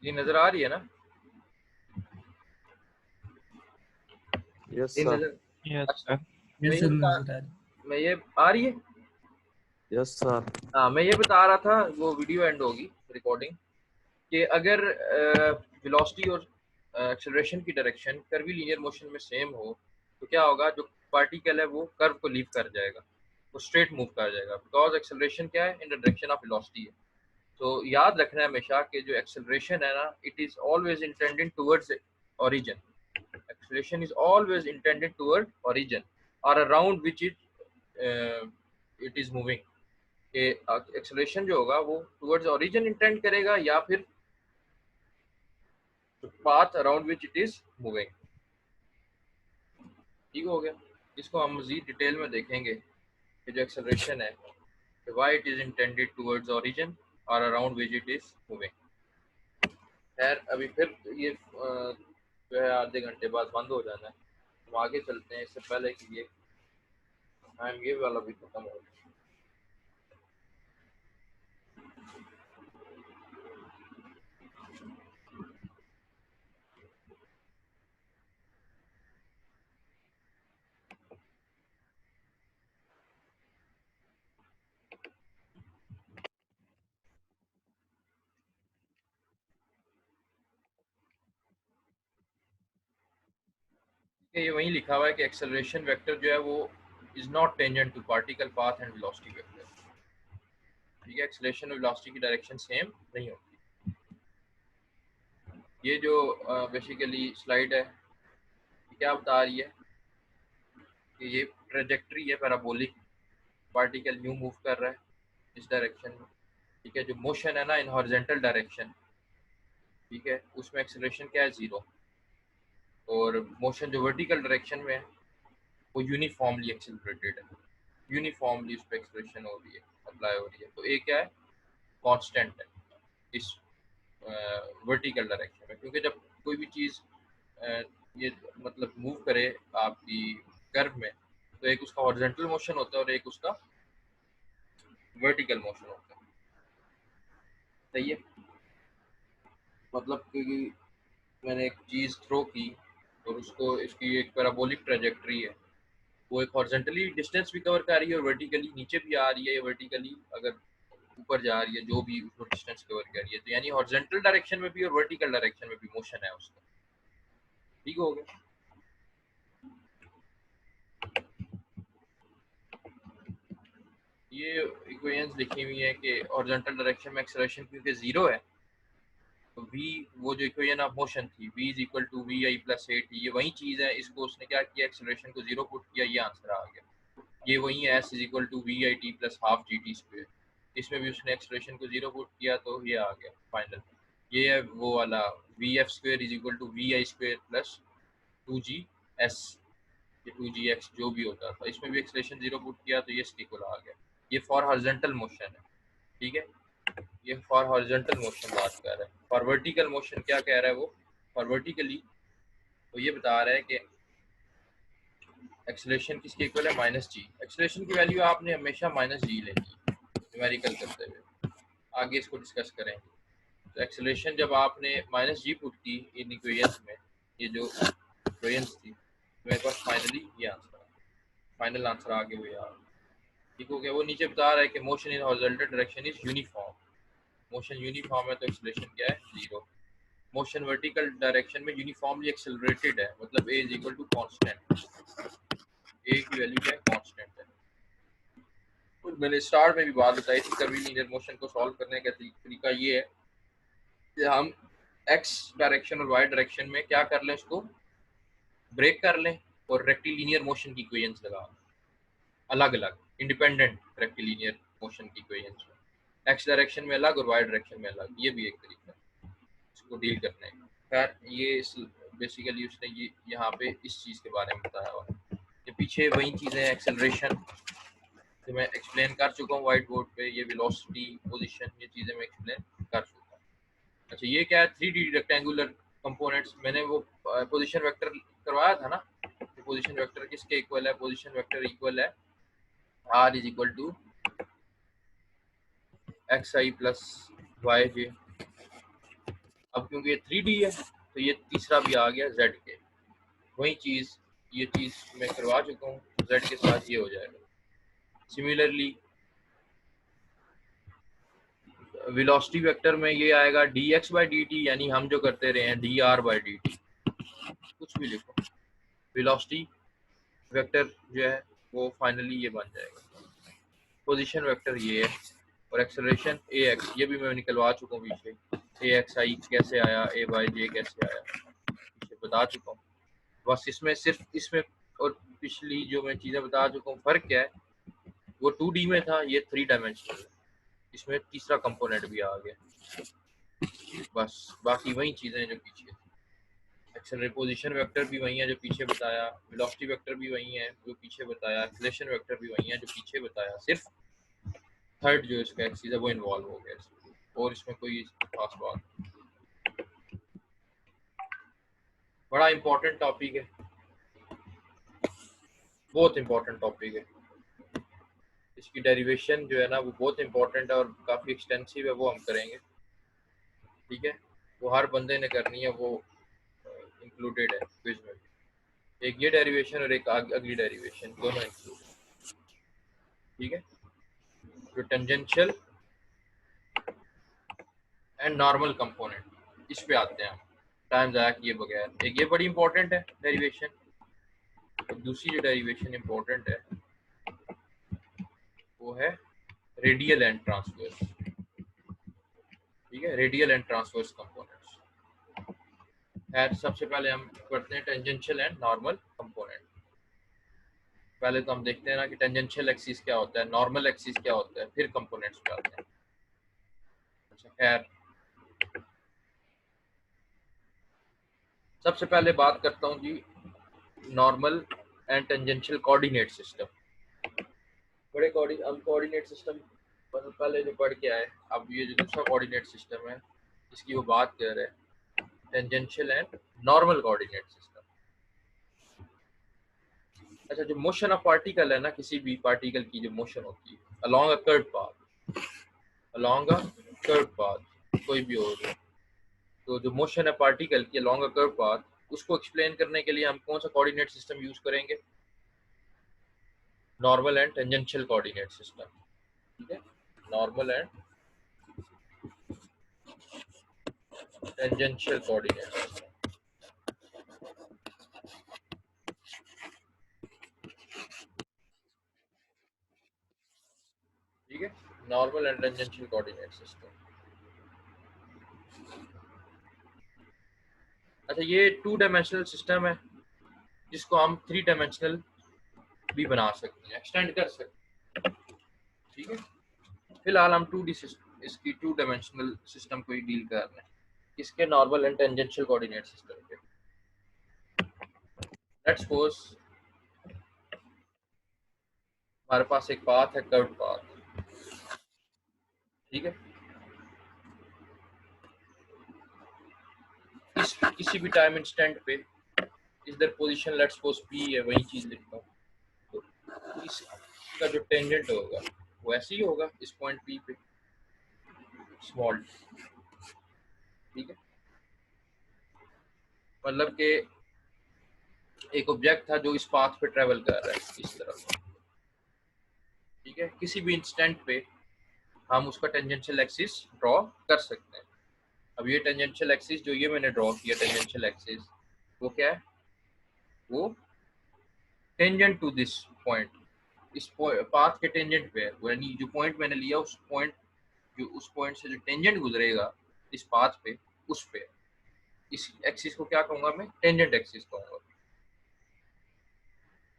ये नजर आ रही है ना? यस ये सर। नजर यस अच्छा, सर। मैं यस ये सर बता नजर आ रही। मैं ये आ रही है। Yes sir. हाँ, मैं ये बता रहा था, वो वीडियो एंड होगी रिकॉर्डिंग, कि अगर वेलोसिटी और एक्सेलरेशन की डायरेक्शन कर्वीलिनियर मोशन में सेम हो तो क्या होगा, जो पार्टिकल है वो कर्व को लीव कर जाएगा, वो स्ट्रेट मूव कर जाएगा, बिकॉज एक्सेलरेशन क्या है, in the direction of velocity है। तो याद रखना है हमेशा कि जो एक्सेलरेशन है ना, it is always intended towards origin. Acceleration is always intended toward origin or around which it is moving. कि एक्सेलरेशन जो होगा वो टुवर्ड्स ओरिजिन इंटेंड करेगा या फिर path around which it is moving. ठीक हो गया। इसको हम मजीद डिटेल में देखेंगे कि जो एक्सेलरेशन है, why it is intended towards origin और around which it is moving. खैर अभी फिर ये जो है आधे घंटे बाद बंद हो जाना है, हम आगे चलते हैं। इससे पहले कि ये टाइम ये वाला भी खत्म हो जाए। ये वहीं लिखा हुआ है कि एक्सेलरेशन वेक्टर जो है वो is not tangent to particle path and velocity vector. ठीक है, एक्सेलरेशन और वेलोसिटी की डायरेक्शन सेम नहीं होती। ये जो बेसिकली स्लाइड है, ये क्या बता रही है कि ये ट्रेजेक्ट्री है पैराबोलिक, पार्टिकल यूं मूव कर रहा है इस डायरेक्शन में। ठीक है, जो मोशन है ना इन हॉरिजॉन्टल डायरेक्शन, ठीक है, उसमें एक्सेलरेशन क्या है, जीरो। और मोशन जो वर्टिकल डायरेक्शन में है वो यूनिफॉर्मली एक्सेलरेटेड है, यूनिफॉर्मली उस पर एक्सेलरेशन हो रही है, अप्लाई हो रही है। तो ये क्या है, कांस्टेंट है इस वर्टिकल डायरेक्शन में, क्योंकि जब कोई भी चीज़ ये मतलब मूव करे आपकी कर्व में, तो एक उसका हॉरिजॉन्टल मोशन होता है और एक उसका वर्टिकल मोशन होता है। सही है, मतलब कि मैंने एक चीज़ थ्रो की और उसको, इसकी एक पैराबोलिक ट्रेजेक्ट्री है, वो एक हॉरिजॉन्टली डिस्टेंस भी कवर कर रही है और वर्टिकली नीचे भी आ रही है, या वर्टिकली अगर ऊपर जा रही है, जो भी उसको डिस्टेंस कवर कर रही है। तो यानी हॉरिजॉन्टल डायरेक्शन में भी और वर्टिकल डायरेक्शन में भी मोशन है उसका। ठीक हो गया। ये इक्वेशंस लिखी हुई है कि हॉरिजॉन्टल डायरेक्शन में एक्सेलरेशन क्योंकि जीरो है, तो v, वो जो इक्वेशन ऑफ मोशन थी, v is equal to V I plus A T, ये वही चीज़ है। इसको उसने क्या किया, एक्सेलरेशन को जीरो पुट किया, ये आंसर आ गया। ये वही है, s is equal to V I T plus half G T square, इसमें भी उसने एक्सेलरेशन को जीरो पुट किया तो ये आ गया फाइनल। ये है वो वाला V F square is equal to V I square plus two G S, ये टू जी एक्स जो भी होता था, इसमें भी एक्सेलरेशन जीरो पुट किया तो ये स्टिकल आ गया। ये फॉर हॉरिजॉन्टल मोशन है। ठीक है, ये फॉर हॉरिजॉन्टल मोशन बात कर रहा है। फॉर वर्टिकल मोशन क्या कह रहा है वो, फॉर वर्टिकली तो ये बता रहा है कि एक्सेलरेशन किसके इक्वल है, माइनस जी। एक्सेलरेशन की वैल्यू आपने हमेशा माइनस जी लेनी है न्यूमेरिकल करते हुए, आगे इसको डिस्कस करेंगे। तो एक्सेलरेशन जब आपने माइनस जी पुट की इन इक्वेशंस में, ये जो इक्वेशंस थी, तो मेरे पास फाइनली ये आंसर, फाइनल आंसर आ गया वो यार। ठीक हो गया। वो नीचे बता रहा है कि motion in horizontal direction is uniform, motion uniform है तो एक्सेलरेशन क्या है, जीरो। मोशन वर्टिकल डायरेक्शन में यूनिफॉर्मली एक्सेलरेटेड है, मतलब ए इज इक्वल टू कांस्टेंट, ए की वैल्यू क्या है, कांस्टेंट है। और मैंने स्टार्ट में भी बात बताई थी, कर्वीलिनियर मोशन को सॉल्व करने का तरीका ये है कि हम एक्स डायरेक्शन और वाई डायरेक्शन में क्या कर लें, इसको ब्रेक कर लें और रेक्टिलिनियर मोशन की इक्वेशंस लगा अलग अलग, इंडिपेंडेंट रेक्टिलिनियर मोशन की इक्वेशंस में, एक्स डायरेक्शन में अलग और वाई डायरेक्शन में अलग। ये भी एक तरीका है इसको डील करने का। खैर ये बेसिकली उसने ये यहाँ पे इस चीज़ के बारे में बताया हुआ, ये पीछे वही चीज़ें एक्सेलरेशन जो मैं एक्सप्लेन कर चुका हूँ व्हाइट बोर्ड पे, ये वेलोसिटी, पोजीशन, ये चीज़ें मैं एक्सप्लेन कर चुका हूँ। अच्छा, ये क्या है, 3D रेक्टेंगुलर कंपोनेंट्स। मैंने वो पोजीशन वेक्टर करवाया था ना, तो पोजीशन वेक्टर किसके इक्वल है, पोजीशन वेक्टर इक्वल है r is equal to x i plus y j अब क्योंकि ये 3D है तो ये तीसरा भी आ गया z के, वही चीज़ ये चीज़ मैं करवा चुका हूँ, z के साथ ये हो जाएगा। सिमिलरली वेलोसिटी वेक्टर में ये आएगा dx/dt, यानी हम जो करते रहे हैं dr/dt, कुछ भी लिखो, वेलोसिटी वेक्टर जो है वो फाइनली ये बन जाएगा। पोजीशन वेक्टर ये है और एक्सेलरेशन ax, ये भी मैं निकलवा चुका हूँ पीछे, axi कैसे आया, ay कैसे आया, पीछे बता चुका हूँ। बस इसमें सिर्फ इसमें और पिछली जो मैं चीज़ें बता चुका हूँ, फ़र्क क्या है, वो 2D में था, ये 3 डायमेंशनल है, इसमें तीसरा कंपोनेंट भी आ गया। बस बाकी वही चीज़ें जो पीछे, एक्सेलरेशन पोजीशन वेक्टर भी वही है जो पीछे बताया, वेलोसिटी वेक्टर भी वही है जो पीछे बताया, एक्सेलरेशन वेक्टर भी वही है जो पीछे बताया, सिर्फ थर्ड जो इसका एक्सिस है वो इन्वॉल्व हो गया इसमें, और इसमें कोई खास बात नहीं। बड़ा इंपॉर्टेंट टॉपिक है, बहुत इंपॉर्टेंट टॉपिक है, इसकी डेरिवेशन जो है ना वो बहुत इंपॉर्टेंट है और काफ़ी एक्सटेंसिव है, वो हम करेंगे, ठीक है। वो हर बंदे ने करनी है, वो इंक्लूडेड है क्विज में, एक ये डेरिवेशन और एक अगली डेरिवेशन, दोनों इंक्लूड, ठीक है। जो टेंजेंशियल एंड नॉर्मल कंपोनेंट, इस पे आते हैं हम, टाइम ज़ाया किए बगैर। एक ये बड़ी इंपॉर्टेंट है डेरिवेशन, और दूसरी जो डेरिवेशन इंपॉर्टेंट है वो है रेडियल एंड ट्रांसवर्स, ठीक है, रेडियल एंड ट्रांसवर्स कंपोनेंट्स। खैर सबसे पहले हम करते हैं टेंजेंशियल एंड नॉर्मल कंपोनेंट। पहले तो हम देखते हैं ना कि टेंजेंशियल एक्सिस क्या होता है, नॉर्मल एक्सिस क्या होता है, फिर कंपोनेंट्स पे आते हैं। अच्छा खैर, सबसे पहले बात करता हूँ जी normal and tangential coordinate system. बड़े हम कोऑर्डिनेट सिस्टम मतलब पहले जो पढ़ के आए, अब ये जो दूसरा कोऑर्डिनेट सिस्टम है इसकी वो बात कर रहे हैं, tangential and normal coordinate system. अच्छा, जो मोशन ऑफ पार्टिकल है ना, किसी भी पार्टिकल की जो मोशन होती है along a curve path, along a curve path कोई भी हो, तो जो मोशन है पार्टिकल की अलोंग अ कर्व पाथ, उसको एक्सप्लेन करने के लिए हम कौन सा कोऑर्डिनेट सिस्टम यूज करेंगे, normal and tangential coordinate system, ठीक है, normal and tangential coordinate system, ठीक है, normal and tangential coordinate system. अच्छा, ये 2 डायमेंशनल सिस्टम है जिसको हम 3 डायमेंशनल भी बना सकते हैं, एक्सटेंड कर सकते हैं, ठीक है। फिलहाल हम 2D इसकी 2 डायमेंशनल सिस्टम को ही डील कर रहे हैं, इसके normal and tangential coordinate system के। लेट्स सपोज हमारे पास एक पाथ है, कर्व पाथ, ठीक है, किसी भी टाइम इंस्टेंट पे इधर पोजीशन लेट्स सपोज P है, वही चीज लिखता हूँ, तो इसका जो टेंजेंट होगा वो ऐसे ही होगा इस पॉइंट P पे, स्मॉल, ठीक है। मतलब कि एक ऑब्जेक्ट था जो इस पाथ पे ट्रेवल कर रहा है इस तरफ, ठीक है, किसी भी इंस्टेंट पे हम उसका टेंजेंशियल एक्सिस ड्रॉ कर सकते हैं। अब ये टेंजेंशियल एक्सिस जो ये मैंने ड्रॉ किया टेंजेंशियल एक्सिस, वो क्या है, वो टेंजेंट टू दिस पॉइंट, इस पाथ के टेंजेंट पे है, यानी जो पॉइंट मैंने लिया उस पॉइंट, जो उस पॉइंट से जो टेंजेंट गुजरेगा इस पाथ पे, उस पे, इस एक्सिस को क्या कहूंगा मैं, टेंजेंट एक्सिस कहूंगा।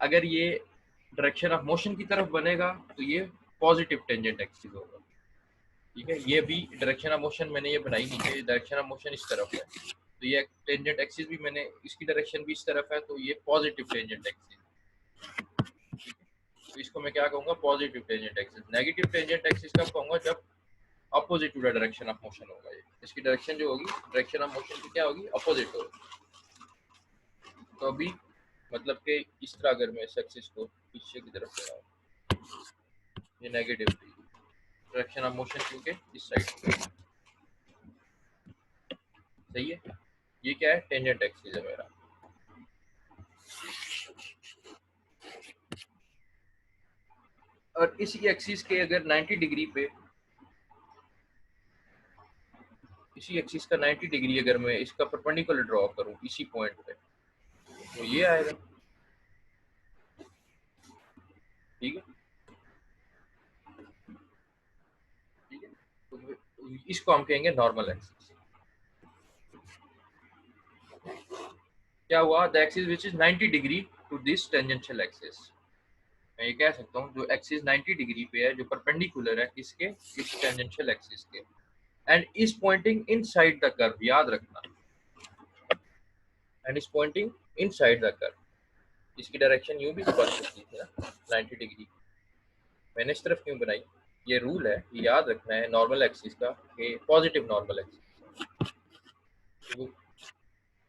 अगर ये डायरेक्शन ऑफ मोशन की तरफ बनेगा तो ये पॉजिटिव टेंजेंट एक्सिस होगा, ठीक है। ये भी डायरेक्शन ऑफ मोशन मैंने ये बनाई नीचे, डायरेक्शन ऑफ मोशन इस तरफ है, तो ये टेंजेंट एक्सिस भी मैंने इसकी डायरेक्शन भी इस तरफ है, तो ये पॉजिटिव टेंजेंट एक्सिस, तो इसको मैं क्या कहूंगा, positive tangent axis. Negative tangent axis कब कहूंगा, जब opposite to the direction of motion होगा, ये इसकी डायरेक्शन जो होगी, डायरेक्शन ऑफ मोशन की क्या होगी, अपोजिट होगी। तो अभी मतलब कि इस तरह अगर मैं इस एक्सिस को पीछे की तरफ ले आऊँ, ये नेगेटिव डायरेक्शन ऑफ मोशन क्योंकि इस साइड, सही है, ये क्या है, टेंजेंट एक्सिस है मेरा। और इसी एक्सिस के अगर 90 डिग्री पे, इसी एक्सिस का 90 डिग्री अगर मैं इसका परपेंडिकुलर ड्रॉ करूं इसी पॉइंट पे, तो ये आएगा। ठीक है, ठीक है, तो इसको हम कहेंगे नॉर्मल एक्सिस। क्या हुआ, the axis which is 90 degree to this tangential axis. मैं ये कह सकता हूँ जो एक्सिस 90 डिग्री पे है, जो परपेंडिकुलर है किसके, इस टेंजेंशियल एक्सिस के, and is pointing inside the curve, याद रखना, and is pointing inside the curve. इसकी डायरेक्शन यूं भी तो बन सकती थी ना 90 डिग्री, मैंने इस तरफ क्यों बनाई, ये रूल है, ये याद रखना है नॉर्मल एक्सिस का, कि पॉजिटिव नॉर्मल एक्सिस वो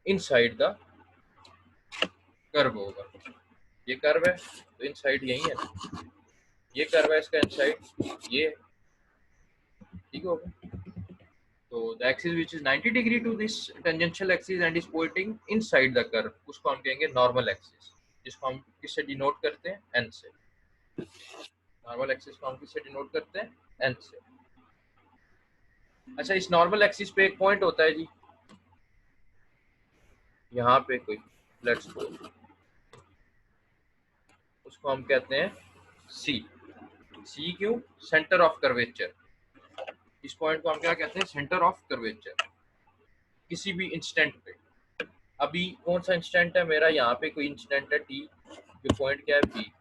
इनसाइड द कर्व होगा। ये कर्व है तो इनसाइड यही है ना, ये कर्व है इसका इनसाइड ये, ठीक होगा। तो the axis which is 90 degree to this tangential axis and is pointing inside the curve, उसको हम कहेंगे नॉर्मल एक्सिस, जिसको हम किससे डिनोट करते हैं, एन से। नॉर्मल एक्सिस को हम किससे डिनोट करते हैं, एन से। अच्छा, इस नॉर्मल एक्सिस पे एक पॉइंट होता है जी, यहाँ पे कोई, लेट्स सपोज उसको हम कहते हैं सी। सी क्यों, सेंटर ऑफ कर्वेचर। इस पॉइंट को हम क्या कहते हैं, सेंटर ऑफ कर्वेचर, किसी भी इंस्टेंट पे। अभी कौन सा इंस्टेंट है मेरा, यहाँ पे कोई इंस्टेंट है टी, जो पॉइंट क्या है पी।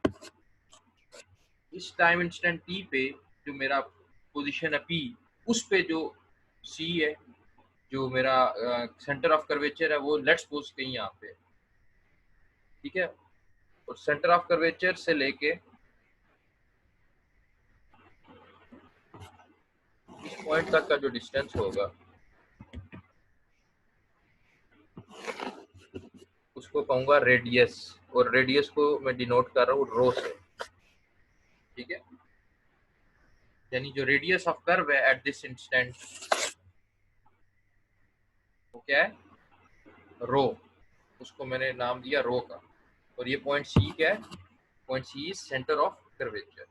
इस टाइम इंस्टेंट टी पे जो मेरा पोजीशन है पी, उस पे जो सी है, जो मेरा सेंटर ऑफ कर्वेचर है, वो लेट्स सपोज कहीं यहाँ पे, ठीक है। और सेंटर ऑफ कर्वेचर से लेके इस पॉइंट तक का जो डिस्टेंस होगा, उसको कहूंगा रेडियस, और रेडियस को मैं डिनोट कर रहा हूँ रो से, ठीक है। यानी जो रेडियस ऑफ कर्व है एट दिस इंस्टेंट, वो क्या है, रो, उसको मैंने नाम दिया रो का। और ये पॉइंट सी क्या है, point C is centre of curvature.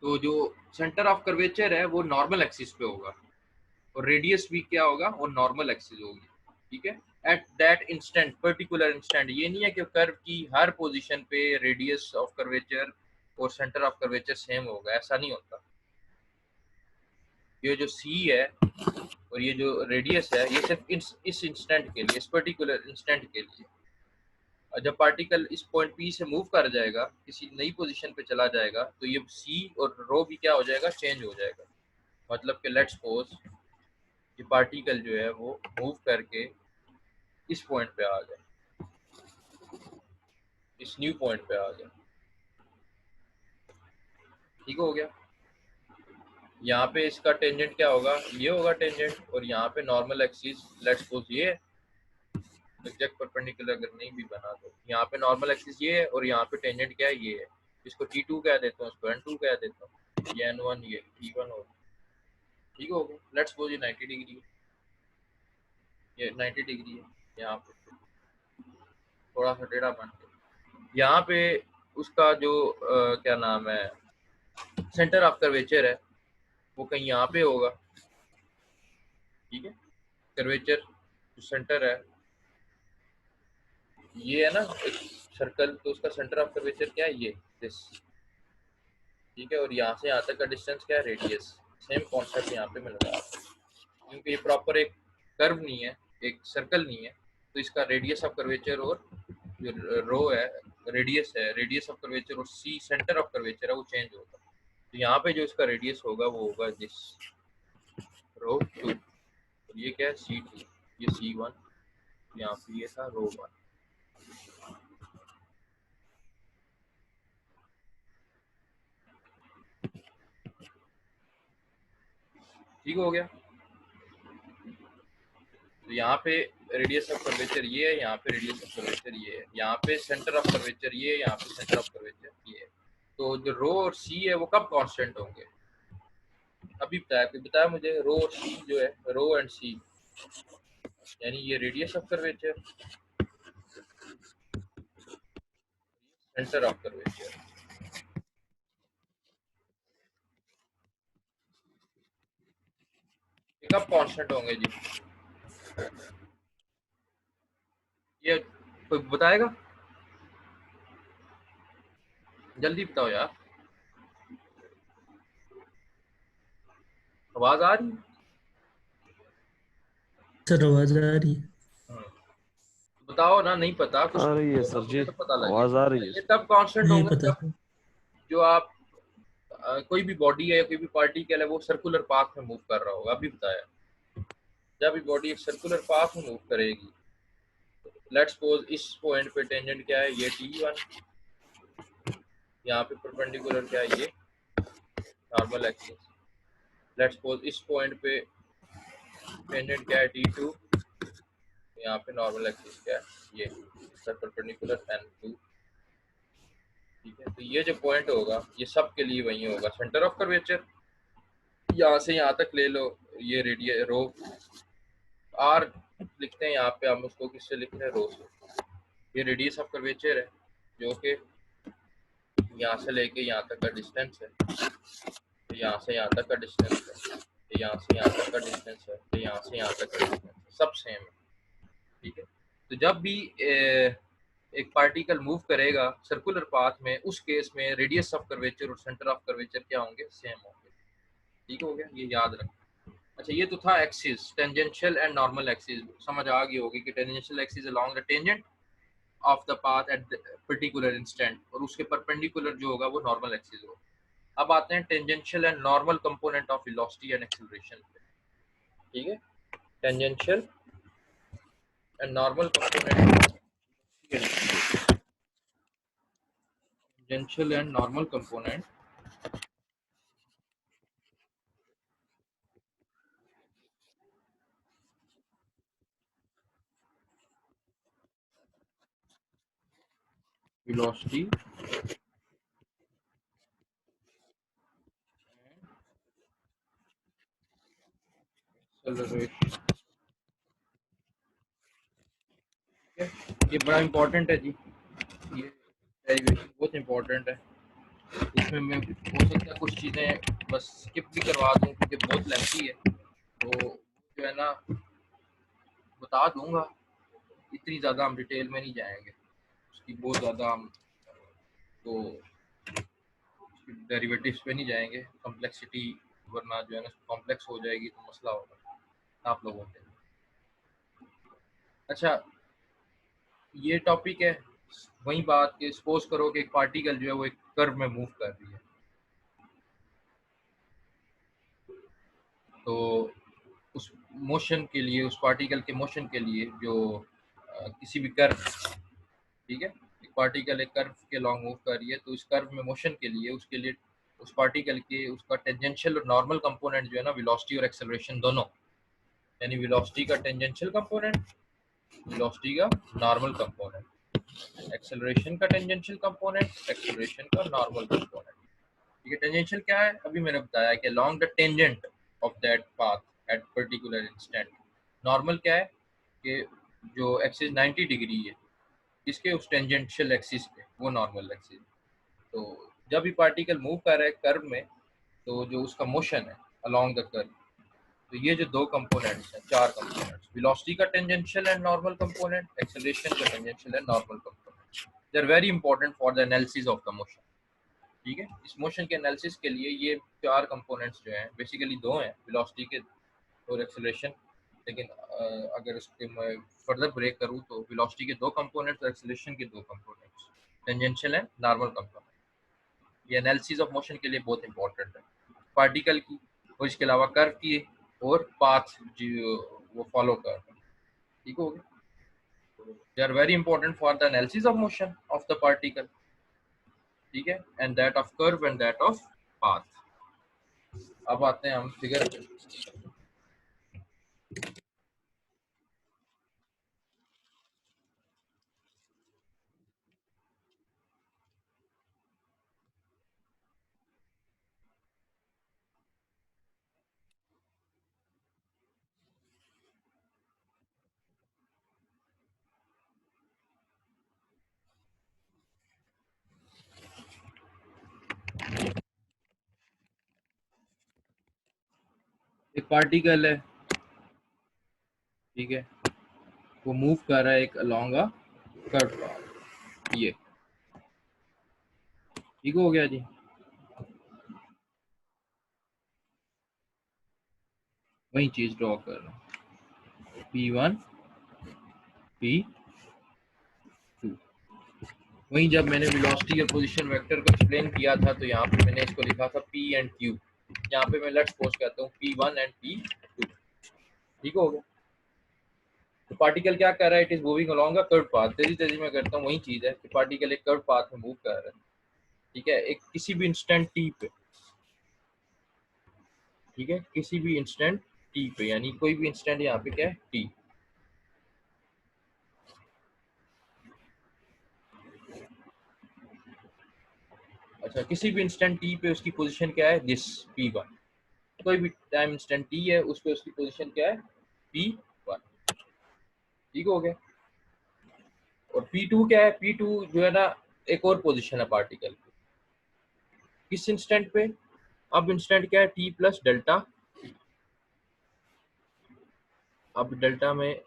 तो जो सेंटर ऑफ कर्वेचर है वो नॉर्मल एक्सिस पे होगा, और रेडियस भी क्या होगा, वो नॉर्मल एक्सिस होगी, ठीक है। At that instant, particular instant, ये नहीं है कि कर्व की हर पोजीशन पे रेडियस ऑफ कर्वेचर और सेंटर ऑफ कर्वेचर सेम होगा, ऐसा नहीं होता। ये जो सी है और ये जो रेडियस है, ये सिर्फ इस इंस्टेंट के लिए, इस पर्टिकुलर इंस्टेंट के लिए। जब पार्टिकल इस पॉइंट पी से मूव कर जाएगा, किसी नई पोजीशन पे चला जाएगा, तो ये सी और रो भी क्या हो जाएगा, चेंज हो जाएगा। मतलब कि लेट्स सपोज ये पार्टिकल जो है वो मूव करके इस पॉइंट पे आ गया, इस न्यू पॉइंट पे आ गया, ठीक हो गया। यहाँ पे इसका टेंजेंट क्या होगा, ये होगा टेंजेंट, और यहाँ पे नॉर्मल एक्सिस, लेट्स सपोज ये एग्जैक्ट परपेंडिकुलर अगर नहीं भी बना तो यहाँ पे नॉर्मल एक्सिस ये है, और यहाँ पे टेंजेंट क्या है, ये है। इसको T2 कह देता हूँ, इसको N2 कह देता हूँ, ये N1, ये T1 हो, ठीक हो गया। लेट्स सपोज ये 90 डिग्री है, ये 90 डिग्री है, यहाँ पे थोड़ा सा टेढ़ा बन गया। यहाँ पे उसका जो क्या नाम है, सेंटर ऑफ कर्वेचर है, वो कहीं यहाँ पे होगा, ठीक है। कर्वेचर जो सेंटर है, ये है ना एक सर्कल, तो उसका सेंटर ऑफ कर्वेचर क्या है, ये दिस, ठीक है। और यहाँ से यहाँ तक का डिस्टेंस क्या है, रेडियस। सेम कॉन्सेप्ट यहाँ पे मिल रहा है, क्योंकि ये प्रॉपर एक कर्व नहीं है, एक सर्कल नहीं है, तो इसका रेडियस ऑफ कर्वेचर और जो रो है, रेडियस है, रेडियस ऑफ कर्वेचर और सी सेंटर ऑफ कर्वेचर है, वो चेंज होगा। तो यहाँ पे जो इसका रेडियस होगा वो होगा दिस रो 2, और ये क्या है, C2, ये C1, यहाँ पे ये था रो 1। ठीक हो गया। तो यहाँ पे रेडियस ऑफ कर्वेचर ये है, यहाँ पे रेडियस ऑफ कर्वेचर ये है, यहाँ पे सेंटर ऑफ कर्वेचर ये है, यहाँ पे सेंटर ऑफ कर्वेचर ये है। तो जो रो और सी है वो कब कांस्टेंट होंगे, अभी बताया, कोई बताया मुझे रो और सी जो है, रो एंड सी, यानी ये radius of curvature, centre of curvature, ये कब कांस्टेंट होंगे जी? ये कोई बताएगा? जल्दी बताओ यार, आवाज आ रही है? सर आवाज आ रही है। बताओ ना, नहीं पता कुछ आ तो रही है होगा, सर जी, मुझे तो पता लगे। आवाज आ रही है। ये तब कांस्टेंट नहीं होंगे पता जब सर। जो आप कोई भी बॉडी है या कोई भी पार्टिकल है वो सर्कुलर पाथ में मूव कर रहा होगा। अभी बताया, जब भी बॉडी एक सर्कुलर पाथ में मूव करेगी, लेट्स सपोज इस पॉइंट पे टेंजेंट क्या है, ये T1, यहाँ पे परपेंडिकुलर क्या है, ये नॉर्मल एक्सिस। लेट्स सपोज इस पॉइंट पे टेंजेंट क्या है, T2, यहाँ पे नॉर्मल एक्सिस क्या है, ये परपेंडिकुलर N2। ठीक है, तो ये जो पॉइंट होगा ये सब के लिए वही होगा, सेंटर ऑफ कर्वेचर। यहाँ से यहाँ तक ले लो, ये रेडियस रो आर लिखते हैं, यहाँ पे हम उसको किससे लिख रहे हैं, रो से। ये रेडियस ऑफ कर्वेचर है, जो कि यहाँ से लेके यहाँ तक का डिस्टेंस है, तो यहाँ से यहाँ तक का डिस्टेंस है, तो यहाँ से यहाँ तक का डिस्टेंस है, तो यहाँ से यहाँ तक का डिस्टेंस है, सब सेम है। ठीक है, तो जब भी एक पार्टिकल मूव करेगा सर्कुलर पाथ में, उस केस में रेडियस ऑफ कर्वेचर और सेंटर ऑफ कर्वेचर क्या होंगे, सेम होंगे। ठीक हो गया, ये याद रखना। अच्छा, ये तो था axis, tangential and normal axis, समझ आ गई होगी कि tangential axis along the tangent of the path at particular instant, और उसके परपेंडिकुलर जो होगा वो नॉर्मल एक्सिस होगा। अब आते हैं tangential and normal component of velocity and acceleration. ठीक है, tangential and normal component, tangential and normal component velocity acceleration. ये बड़ा इंपॉर्टेंट है जी, ये डेरिवेशन बहुत इंपॉर्टेंट है। इसमें मैं हो सकता है कुछ चीज़ें बस स्किप भी करवा दूँ क्योंकि बहुत लेंथी है, तो जो है ना बता दूंगा, इतनी ज़्यादा हम डिटेल में नहीं जाएंगे उसकी, बहुत ज़्यादा हम तो डेरिवेटिव्स पे नहीं जाएंगे, कॉम्प्लेक्सिटी, वरना जो है ना कॉम्प्लेक्स हो जाएगी तो मसला होगा आप लोगों के। अच्छा, ये टॉपिक है, वही बात कि सपोज करो कि एक पार्टिकल जो है वो एक कर्व में मूव कर रही है, तो उस मोशन के लिए, उस पार्टिकल के मोशन के लिए जो किसी भी कर्व, ठीक है, एक पार्टिकल एक कर्व के लॉन्ग मूव कर रही है, तो इस कर्व में मोशन के लिए उसके लिए उस पार्टिकल के उसका टेंजेंशियल और नॉर्मल कंपोनेंट जो है ना, वेलोसिटी और एक्सेलरेशन दोनों, यानी वेलोसिटी का टेंजेंशियल कंपोनेंट, वेलोसिटी का नॉर्मल कंपोनेंट, एक्सेलरेशन का टेंजेंशियल कंपोनेंट, एक्सेलरेशन का नॉर्मल कंपोनेंट। ठीक है, टेंजेंशियल क्या है, अभी मैंने बताया कि along the tangent of that path at particular instant. Normal क्या है कि जो एक्सिस 90 डिग्री है इसके उस टेंजेंशियल एक्सिस पे, वो नॉर्मल एक्सिस। तो जब भी पार्टिकल मूव कर रहा है कर्व में, तो जो उसका मोशन है अलोंग द कर्व, तो ये जो दो कंपोनेंट्स हैं, चार कंपोनेंट्स, वेलोसिटी का tangential and normal component, acceleration का tangential and normal component, they are very important for the analysis of the motion. ठीक है, इस मोशन के एनालिसिस के लिए ये चार कंपोनेंट्स जो हैं, बेसिकली दो हैं, वेलोसिटी के और एक्सेलरेशन, लेकिन अगर इसके मैं फर्दर ब्रेक करूँ तो वेलोसिटी के दो कंपोनेंट्स और एक्सेलरेशन के दो components, tangential and normal component, ये एनालिसिस ऑफ मोशन के लिए बहुत इंपॉर्टेंट है, पार्टिकल की और इसके अलावा कर्व की और पाथ जो वो फॉलो कर। ठीक हो गया, they are very important for the analysis of motion of the particle. ठीक है, and that of curve and that of path. अब आते हैं हम फिगर पे। पार्टिकल है, ठीक है, वो मूव कर रहा है एक अलोंग अ कर्व पाथ, ये ठीक हो गया जी। वही चीज ड्रॉ कर रहा हूँ, P1 P2। वही जब मैंने वेलोसिटी और पोजीशन वेक्टर को एक्सप्लेन किया था तो यहाँ पे मैंने इसको लिखा था P एंड Q, यहाँ पे मैं लेट्स सपोज कहता हूँ P1 एंड P2, ठीक हो गया। तो पार्टिकल क्या कर रहा है, it is moving along a curve path, तेजी तेजी में करता हूँ, वही चीज है कि पार्टिकल एक कर्व पाथ में मूव कर रहा है, ठीक है, एक किसी भी इंस्टेंट टी पे, ठीक है, किसी भी इंस्टेंट टी पे, यानी कोई भी इंस्टेंट यहाँ पे क्या है, टी। अच्छा, किसी भी इंस्टेंट टी पे उसकी पोजीशन क्या है, दिस P1, कोई भी टाइम इंस्टेंट टी है उस पे उसकी पोजीशन क्या है, P1, ठीक हो गया। और P2 क्या है, P2 जो है ना एक और पोजीशन है पार्टिकल की, किस इंस्टेंट पे, अब इंस्टेंट क्या है, T प्लस डेल्टा, अब डेल्टा में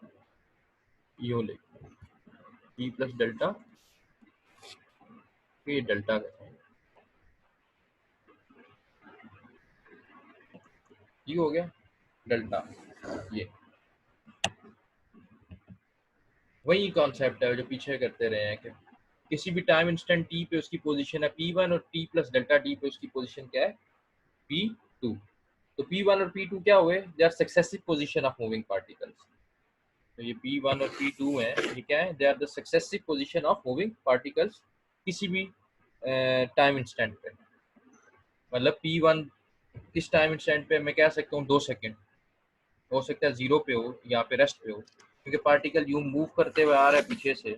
यूं लिख, T प्लस डेल्टा, ये डेल्टा का, ठीक हो गया, डेल्टा, ये वही कॉन्सेप्ट है जो पीछे करते रहे हैं कि किसी भी टाइम इंस्टेंट टी पे उसकी पोजीशन है P1 और T प्लस डेल्टा टी पे उसकी पोजीशन क्या है, P2। तो P1 और P2 क्या हुए, they are successive position of moving particles. तो ये P1 और P2 है, ये क्या है, they are the successive position of moving particles किसी भी टाइम इंस्टेंट पे। मतलब P1 किस टाइम इंस्टेंट पे मैं कह सकता हूँ 2 सेकंड, हो सकता है 0 पे हो, यहाँ पे रेस्ट पे हो, क्योंकि पार्टिकल यूं मूव करते हुए आ रहा है पीछे से,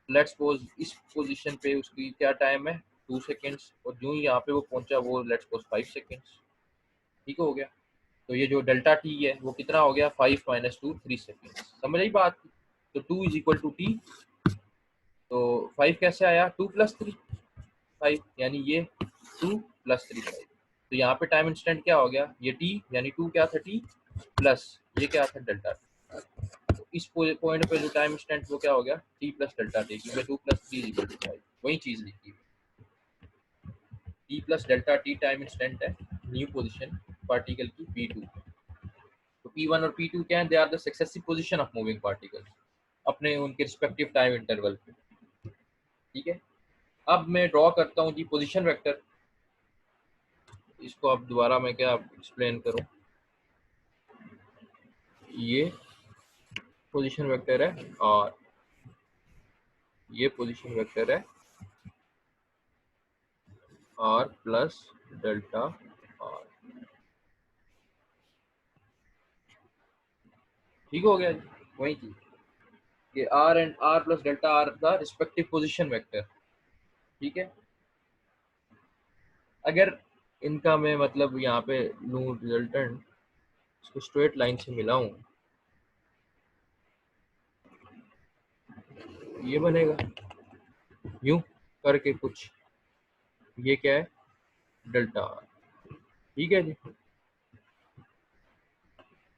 लेट्स सपोज इस पोजीशन पे उसकी क्या टाइम है, 2 सेकंड्स, और यूं यहाँ पे वो पहुंचा वो लेट्स सपोज 5 सेकंड्स, ठीक हो गया। तो ये जो डेल्टा टी है वो कितना हो गया, 5 माइनस 2 3 सेकेंड, समझ आई बात। तो 2 इज इक्वल टू टी, तो 5 कैसे आया, 2 प्लस 3 5, यानी ये 2 प्लस 3 5। तो यहाँ पे टाइम इंस्टेंट क्या हो गया, ये टी, यानी 2 क्या था, टी प्लस ये क्या था, डेल्टा। तो इस पॉइंट पे जो टाइम इंस्टेंट वो क्या हो गया, टी प्लस डेल्टा टी, क्योंकि 2 प्लस 3 इक्वल टू 5, वही चीज लिखी, T plus delta T time instant है, न्यू पोजीशन पार्टिकल की P2। तो P1 और P2 क्या है, they are the successive position of moving particles अपने उनके रिस्पेक्टिव टाइम इंटरवल पे, ठीक है। अब मैं ड्रॉ करता हूँ जी पोजीशन वेक्टर, इसको अब दोबारा मैं क्या एक्सप्लेन करूँ, ये पोजीशन वेक्टर है और ये पोजीशन वेक्टर है R प्लस डेल्टा R, ठीक हो गया जी। वही चीज ये R and R plus delta R का रिस्पेक्टिव पोजीशन वेक्टर, ठीक है। अगर इनका मैं मतलब यहाँ पे लूँ रिजल्टेंट, इसको स्ट्रेट लाइन से मिलाऊं, ये बनेगा यूं करके कुछ, ये क्या है, डेल्टा R, ठीक है जी।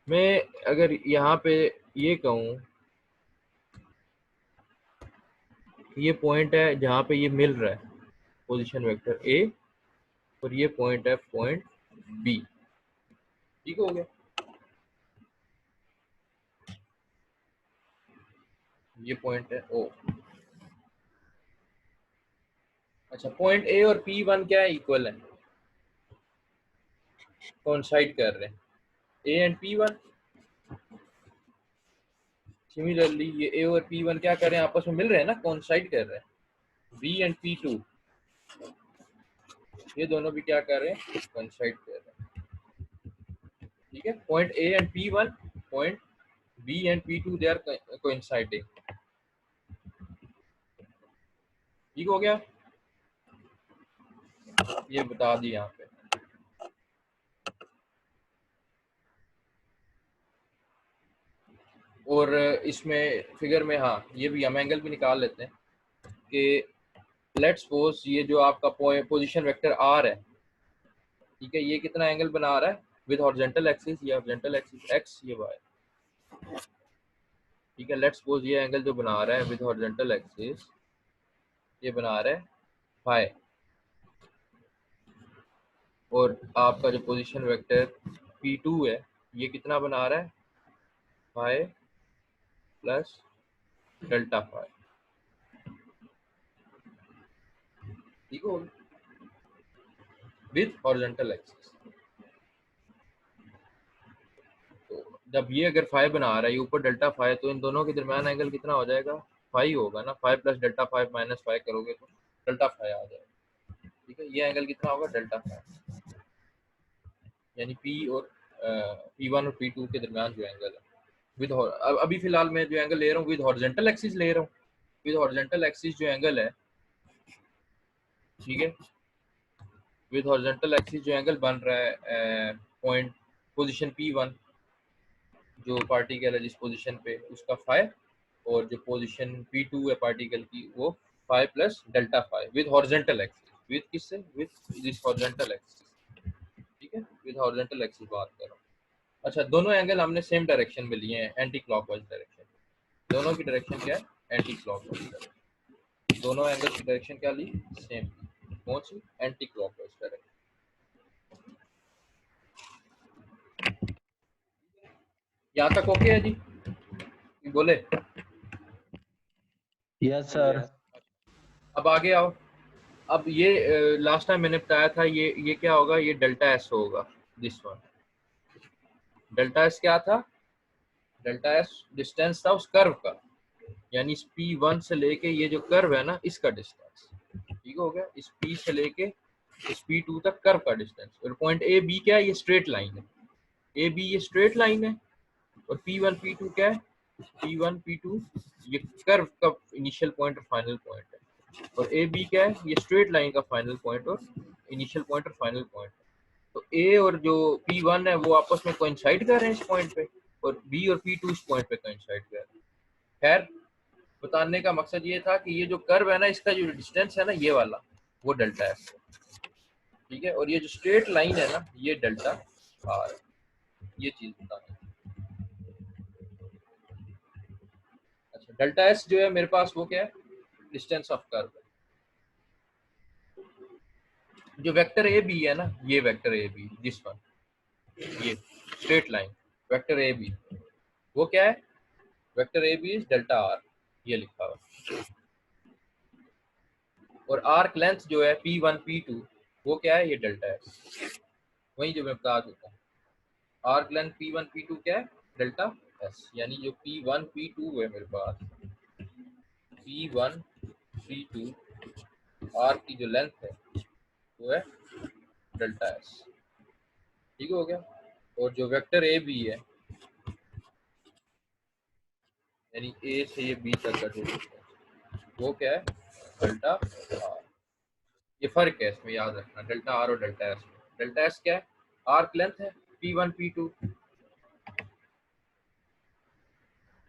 मैं अगर यहाँ पे ये कहूँ, ये पॉइंट है जहाँ पे ये मिल रहा है पोजीशन वेक्टर A, और ये पॉइंट है पॉइंट B, ठीक हो गया। ये पॉइंट है O। अच्छा, पॉइंट A और P1 क्या है, इक्वल है, कोइंसाइड कर रहे हैं, A एंड P1। सिमिलरली ये A और P1 क्या कर रहे हैं, आपस में मिल रहे हैं ना, कोइंसाइड कर रहे हैं। B एंड P2 ये दोनों भी क्या कर रहे हैं, कोइंसाइड कर रहे हैं, ठीक है। Point A and P1, point B and P2 they are coinciding, ठीक हो गया, ये बता दी यहाँ पे। और इसमें फिगर में हाँ ये भी हम एंगल भी निकाल लेते हैं कि लेट्स सपोज ये जो आपका पोजीशन वेक्टर R है, ठीक है, ये कितना एंगल बना रहा है, विद हॉरिजॉन्टल एक्सिस, ये हॉरिजॉन्टल एक्सिस एक्स, ये वाई, ठीक है। लेट्स सपोज ये एंगल जो बना रहा है विद हॉरिजॉन्टल एक्सिस, ये बना रहा है फाई, और आपका जो पोजीशन वेक्टर P2 है ये कितना बना रहा है, फाई प्लस डेल्टा फाई, ठीक हो, विद हॉरिजॉन्टल एक्सिस। तो जब ये अगर फाई बना रहा है, ये ऊपर डेल्टा फाई, तो इन दोनों के दरमियान एंगल कितना हो जाएगा, फाई होगा ना। Phi plus delta phi minus phi करोगे तो डेल्टा फाई आ जाएगा, ठीक है। ये एंगल कितना होगा, डेल्टा फाई, यानी पी और P1 और P2 के दरमियान जो एंगल है विद, अभी फिलहाल मैं जो एंगल ले रहा हूँ विद हॉरिजॉन्टल एक्सिस ले रहा हूँ। विद हॉरिजॉन्टल एक्सिस जो एंगल है, ठीक है, विद हॉरिजॉन्टल एक्सिस जो एंगल बन रहा है पॉइंट पोजीशन P1, जो पार्टिकल है जिस पोजीशन पे, उसका फाई, और जो पोजीशन P2 है पार्टिकल की, वो phi plus delta phi with horizontal axis. With किससे, विद दिस हॉरिजॉन्टल एक्सिस, ठीक है, विद हॉरिजॉन्टल एक्सिस बात कर रहा हूँ। अच्छा, दोनों एंगल हमने सेम डायरेक्शन में लिए हैं, एंटी क्लॉकवाइज डायरेक्शन। दोनों की डायरेक्शन क्या है, एंटी क्लॉकवाइज डायरेक्शन। दोनों एंगल की डायरेक्शन क्या ली, सेम, कौन सी, एंटी क्लॉकवाइज डायरेक्शन। यहाँ तक ओके है जी, बोले? Yes sir. अब आगे आओ। अब ये लास्ट टाइम मैंने बताया था, ये क्या होगा, ये डेल्टा एस होगा, दिस वन। डेल्टा एस क्या था, डेल्टा एस डिस्टेंस था उस कर्व का, यानी इस P1 से लेके ये जो कर्व है ना, इसका डिस्टेंस, ठीक हो गया। इस P से लेके इस P2 तक कर्व का डिस्टेंस, और पॉइंट ए बी क्या है, ये स्ट्रेट लाइन है, ए बी ये स्ट्रेट लाइन है, और P1 P2 क्या है, P1 P2 ये कर्व का इनिशियल पॉइंट और फाइनल पॉइंट है, और ए बी क्या है, ये स्ट्रेट लाइन का फाइनल पॉइंट और इनिशियल पॉइंट और फाइनल पॉइंट है। तो ए और जो P1 है वो आपस में कोइंसाइड कर रहे हैं इस पॉइंट पे, और बी और P2 इस पॉइंट पे कोइंसाइड कर रहे हैं। खैर, बताने का मकसद ये था कि ये जो कर्व है ना, इसका जो डिस्टेंस है ना, ये वाला, वो डेल्टा एस है, ठीक है, और ये जो स्ट्रेट लाइन है ना, ये डेल्टा आर, ये चीज बतानी। अच्छा, डेल्टा एस जो है मेरे पास वो क्या है, डिस्टेंस ऑफ कर्व है। जो वेक्टर ए बी है ना, ये vector A B, this one, ये straight line vector A B, वो क्या है, vector A B is delta r, ये लिखा हुआ। और आर्क लेंथ जो है P1 P2, वो क्या है, ये डेल्टा एस, वही जो मैं बता चुका हूँ। आर्क लेंथ P1 P2 क्या है, डेल्टा एस, यानी जो P1 P2 है मेरे पास, P1 P2 आर्क की जो लेंथ है वो है डेल्टा एस, ठीक हो गया। और जो वेक्टर ए बी है, यानी ए से ये बी तक का जो डिस्टेंस, वो क्या है, डेल्टा आर। ये फर्क है इसमें, याद रखना, डेल्टा आर और डेल्टा एस में। डेल्टा एस क्या है, आर्क लेंथ है P1 P2,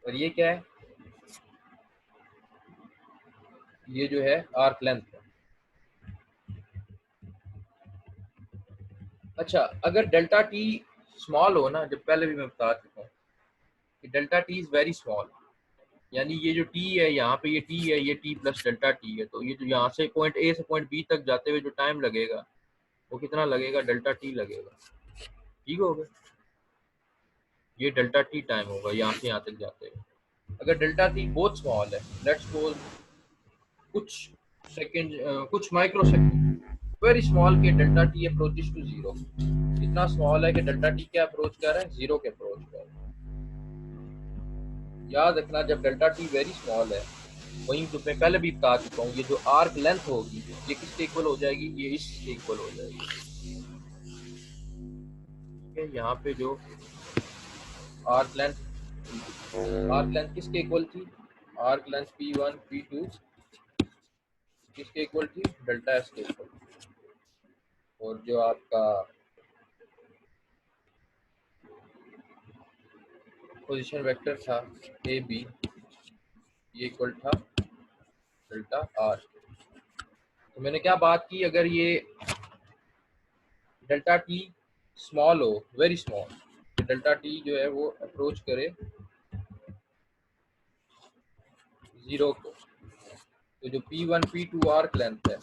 और ये क्या है, ये जो है आर्क लेंथ है। अच्छा, अगर डेल्टा टी स्मॉल हो ना, जब पहले भी मैं बता चुका हूँ कि delta T is very small, यानी ये जो टी है यहाँ पे, ये टी है, ये टी प्लस डेल्टा टी है, तो ये जो यहाँ से पॉइंट ए से पॉइंट बी तक जाते हुए जो टाइम लगेगा, वो कितना लगेगा, डेल्टा टी लगेगा, ठीक हो गया। ये डेल्टा टी टाइम होगा यहाँ से यहाँ तक जाते हुए। अगर डेल्टा टी बहुत स्मॉल है, लेट्स सपोज कुछ सेकंड, कुछ माइक्रो सेकंड, वेरी स्मॉल के delta T approaches to zero, इतना स्मॉल है कि डेल्टा टी क्या अप्रोच कर रहा है, जीरो के अप्रोच कर रहा है। याद रखना, जब डेल्टा टी वेरी स्मॉल है, वहीं जो मैं पहले भी बता चुका हूँ, ये जो आर्क लेंथ होगी, ये किसके इक्वल हो जाएगी, ये इसके इक्वल हो जाएगी, ठीक है। यहाँ पे जो आर्क लेंथ किसके इक्वल थी, आर्क लेंथ P1 P2 किसके इक्वल थी, डेल्टा एस के इक्वल। और जो आपका पोजीशन वेक्टर था ए बी, ये इक्वल था डेल्टा आर। तो मैंने क्या बात की, अगर ये डेल्टा टी स्मॉल हो, वेरी स्मॉल, डेल्टा टी जो है वो अप्रोच करे जीरो को, तो जो P1 P2 आर्क लेंथ है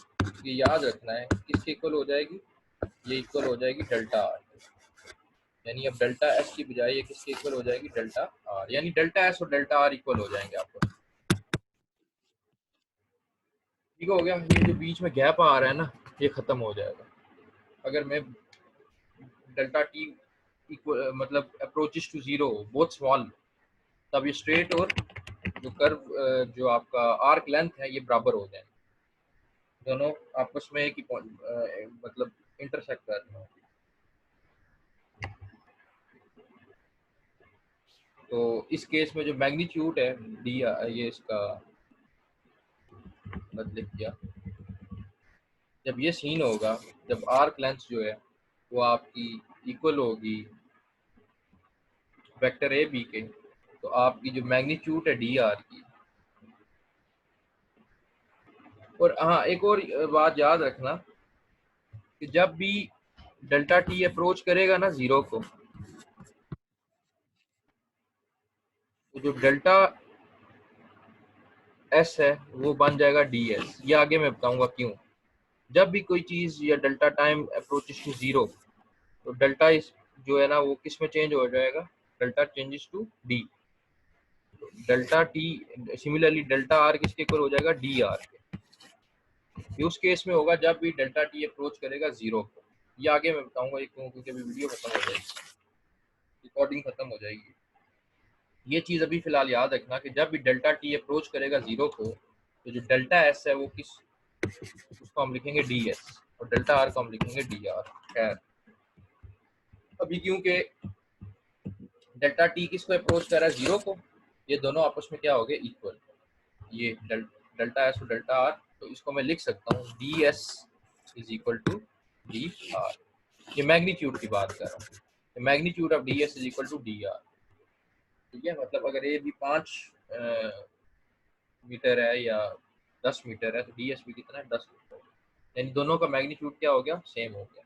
ये याद रखना है किसके इक्वल हो जाएगी, ये इक्वल हो जाएगी डेल्टा आर। यानी अब डेल्टा एस की बजाय ये किसके इक्वल हो जाएगी, डेल्टा आर। यानी डेल्टा एस और डेल्टा आर इक्वल हो जाएंगे आपको। ठीक हो गया। ये जो बीच में गैप आ रहा है ना ये खत्म हो जाएगा अगर मैं डेल्टा टी इक्वल मतलब अप्रोचेस टू जीरो बहुत स्मॉल, तब ये स्ट्रेट और जो कर्व जो आपका आर्क लेंथ है ये बराबर हो जाए, दोनों आपस में एक ही मतलब इंटरसेक्ट कर रहे हैं। तो इस केस में जो मैग्नीट्यूड है डी, ये इसका बदले किया, जब ये सीन होगा, जब आर्क लेंथ जो है वो आपकी इक्वल होगी वेक्टर ए बी के, तो आपकी जो मैग्नीट्यूड है डी आर की। और हाँ एक और बात याद रखना कि जब भी डेल्टा टी अप्रोच करेगा ना जीरो को, तो जो डेल्टा एस है वो बन जाएगा डी एस। ये आगे मैं बताऊंगा क्यों। जब भी कोई चीज या delta time approaches to zero, तो डेल्टा इस जो है ना वो किस में चेंज हो जाएगा, delta changes to D. Delta T similarly delta R किसके इक्वल हो जाएगा, डी आर के। ये उस केस में होगा जब भी डेल्टा टी अप्रोच करेगा जीरो को। ये आगे मैं बताऊंगा ये क्यों, क्योंकि अभी वीडियो खत्म हो जाएगी, रिकॉर्डिंग खत्म हो जाएगी। ये चीज अभी फिलहाल याद रखना कि जब भी डेल्टा टी अप्रोच करेगा जीरो को, तो जो डेल्टा एस है वो किस, उसको हम लिखेंगे डी एस, और डेल्टा आर को हम लिखेंगे डी आर। खैर अभी क्योंकि डेल्टा टी किसको अप्रोच कर रहा है, जीरो को, ये दोनों आपस में क्या हो गए, इक्वल। ये डेल्टा एस और डेल्टा आर, तो इसको मैं लिख सकता हूँ D S is equal to D R. ये मैग्नीट्यूड की बात कर रहा हूँ, magnitude of D S is equal to D R. ठीक है, मतलब अगर ए भी 5 मीटर है या 10 मीटर है, तो डी एस भी कितना है, 10 मीटर। यानी दोनों का मैग्नीट्यूड क्या हो गया, सेम हो गया।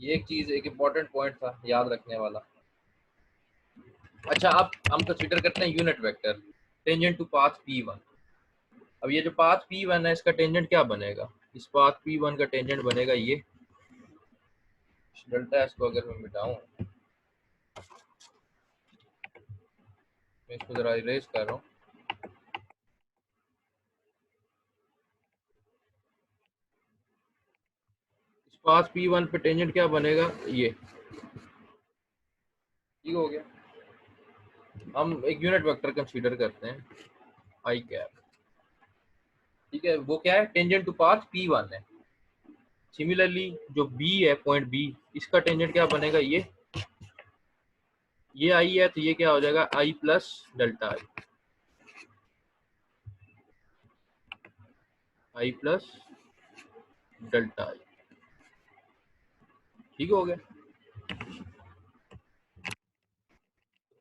ये एक चीज, एक इम्पोर्टेंट पॉइंट था याद रखने वाला। अच्छा अब हम कंसीडर करते हैं unit vector tangent to path P1। अब ये जो पाथ P1 है इसका टेंजेंट क्या बनेगा, इस पाथ P1 का टेंजेंट बनेगा ये डेल्टा एस को अगर मैं मिटाऊं, मैं इसको जरा इरेज कर रहा हूँ। इस पाथ P1 पे टेंजेंट क्या बनेगा, ये। ठीक हो गया। हम एक यूनिट वेक्टर कंसीडर करते हैं आई कैप। ठीक है, वो क्या है, टेंजेंट टू पाथ P1 है। सिमिलरली जो B है, पॉइंट B, इसका टेंजेंट क्या बनेगा, ये आई है, तो ये क्या हो जाएगा, i plus delta i, i plus delta i. ठीक हो गया।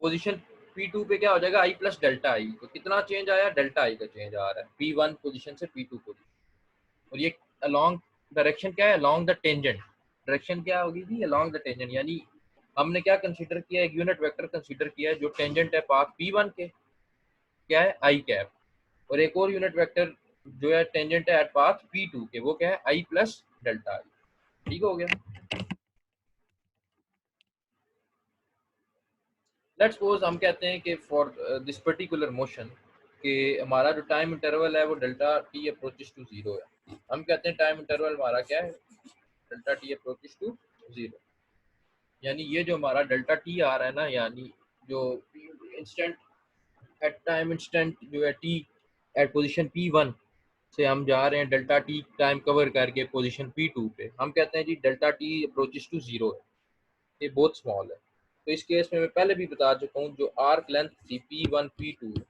पोजीशन P2 पे क्या हो जाएगा, आई प्लस डेल्टा आई। तो कितना चेंज आया, डेल्टा आई का चेंज आ रहा है P1 पोजीशन से P2 पोजीशन। और ये अलोंग डायरेक्शन क्या है, अलोंग द टेंजेंट। डायरेक्शन क्या होगी जी, अलोंग द टेंजेंट। यानी हमने क्या कंसीडर किया, एक यूनिट वेक्टर कंसीडर किया है जो टेंजेंट है पाथ P1 के, क्या है, आई कैप। और एक और यूनिट वेक्टर जो है टेंजेंट है एट पाथ P2 के, वो क्या है, आई प्लस डेल्टा आई। ठीक हो गया। लेट्स सपोज हम कहते हैं कि फॉर दिस पर्टिकुलर मोशन कि हमारा जो टाइम इंटरवल है वो delta T approaches to zero है। हम कहते हैं टाइम इंटरवल हमारा क्या है, delta T approaches to zero. यानी ये जो हमारा डेल्टा टी आ रहा है ना, यानी जो इंस्टेंट एट टाइम इंस्टेंट जो है टी एट पोजीशन P1 से हम जा रहे हैं डेल्टा टी टाइम कवर करके पोजीशन P2 पे, हम कहते हैं जी delta T approaches to zero है, ये बहुत स्मॉल है। तो इस केस में मैं पहले भी बता चुका हूँ, जो आर्क लेंथ थी P1 P2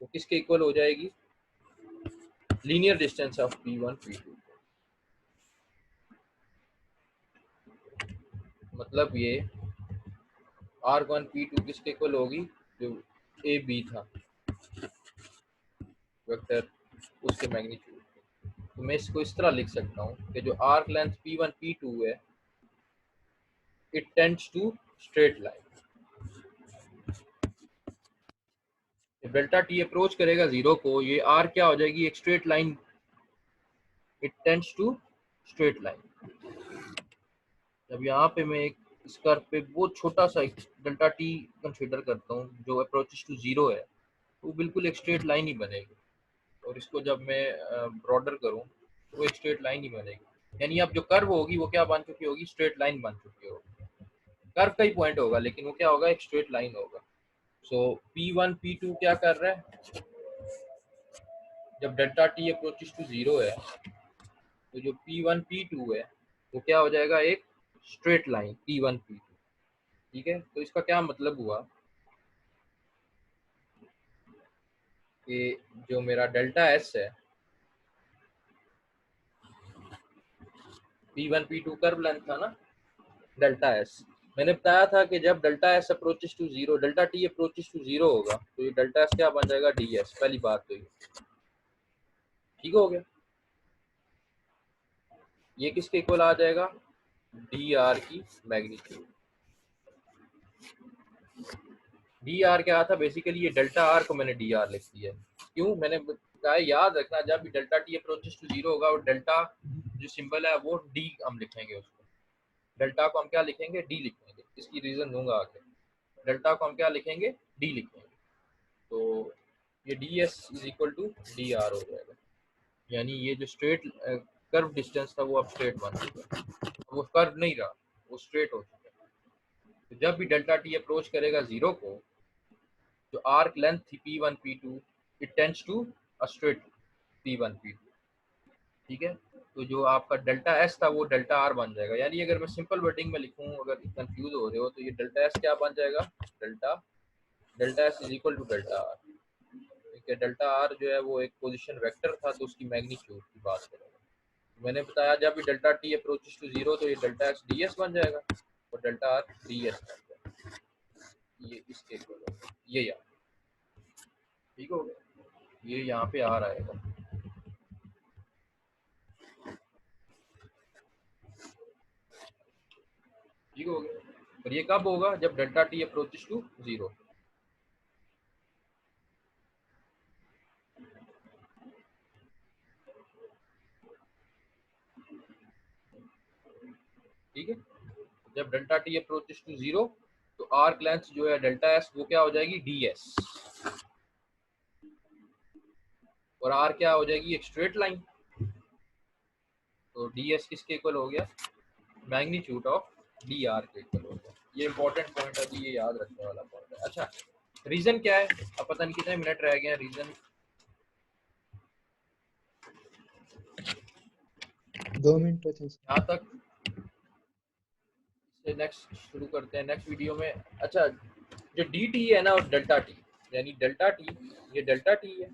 वो किसके इक्वल हो जाएगी, linear distance of P1 P2। मतलब ये R1 P2 किसके इक्वल होगी, जो AB था, वेक्टर उसके मैग्नीट्यूड। तो मैं इसको इस तरह लिख सकता हूँ कि जो आर्क लेंथ P1 P2 है it tends to straight line. जब डेल्टा टी अप्रोच करेगा 0 को, ये आर क्या हो जाएगी, एक straight line, it tends to straight line. जब यहाँ पे मैं एक इस कर्व पे बहुत छोटा सा एक डेल्टा टी कंसीडर करता हूँ जो अप्रोचेस टू 0 है, तो वो बिल्कुल एक स्ट्रेट लाइन ही बनेगी। और इसको जब मैं ब्रॉडर करूँ तो वो एक स्ट्रेट लाइन ही बनेगी। यानी अब जो कर्व होगी वो क्या बन चुकी होगी, स्ट्रेट लाइन बन चुकी होगी। कर्व का ही पॉइंट होगा लेकिन वो क्या होगा, एक स्ट्रेट लाइन होगा। सो P1 P2 क्या कर रहा है, जब डेल्टा टी अप्रोचेस टू 0 है तो जो P1 P2 है वो क्या हो जाएगा, एक स्ट्रेट लाइन P1 P2। ठीक है, तो इसका क्या मतलब हुआ कि जो मेरा डेल्टा एस है, P1 P2 कर्व लेंथ था ना डेल्टा एस, मैंने बताया था कि जब delta S approaches to 0, delta T approaches to 0 होगा तो ये डेल्टा एस क्या बन जाएगा, डी एस। पहली बात तो ये ठीक हो गया। ये किसके इक्वल आ जाएगा, डी आर की मैग्नीट्यूड। डी आर क्या था, बेसिकली ये डेल्टा आर को मैंने डी आर लिख दिया। क्यों, मैंने बताया याद रखना, जब भी डेल्टा टी अप्रोचेस टू 0 होगा और डेल्टा जो सिंबल है वो डी हम लिखेंगे, उसको डेल्टा को हम क्या लिखेंगे, डी लिखेंगे। इसकी रीजन दूंगा आगे। डेल्टा को हम क्या लिखेंगे, डी लिखेंगे। तो ये D S is equal to D R हो जाएगा। यानी ये जो स्ट्रेट कर्व डिस्टेंस था वो अब स्ट्रेट बन चुका है, वो कर्व नहीं रहा, वो स्ट्रेट हो चुका है। तो जब भी डेल्टा टी अप्रोच करेगा 0 को, जो आर्क लेंथ थी P1 P2 it tends to a straight P1 P2। ठीक है, तो जो आपका डेल्टा एस था वो डेल्टा आर बन जाएगा। यानी अगर मैं सिंपल वर्डिंग में लिखूं, अगर कंफ्यूज हो रहे हो, तो ये डेल्टा एस क्या बन जाएगा, delta S is equal to delta R. ठीक है, डेल्टा आर जो है वो एक पोजीशन वेक्टर था, तो उसकी मैग्नीट्यूड की बात करेंगे। मैंने बताया जब भी डेल्टा टी अप्रोचेस टू 0 तो ये डेल्टा एस डी एस बन जाएगा और डेल्टा आर डी एस बन जाएगा। ये इसके इक्वल होगा, ये यार ठीक हो गया, ये यहाँ पे आ रहेगा। ठीक हो गया, और ये कब होगा, जब डेल्टा टी अप्रोचेस टू 0। ठीक है, जब डेल्टा टी अप्रोचेस टू 0 तो आर्क लेंथ जो है डेल्टा एस वो क्या हो जाएगी, डी एस, और आर क्या हो जाएगी, एक स्ट्रेट लाइन। तो डी एस किसके इक्वल हो गया, मैग्नीट्यूड ऑफ डी आर के इक्वल हो गया। ये इंपॉर्टेंट पॉइंट है, ये याद रखने वाला पॉइंट है। अच्छा, रीजन क्या है, अब पता नहीं कितने मिनट रह गए हैं। रीजन 2 मिनट बचे। यहाँ तक, से नेक्स्ट शुरू करते हैं नेक्स्ट वीडियो में। अच्छा, जो डी टी है ना और डेल्टा टी, यानी डेल्टा टी, ये डेल्टा टी है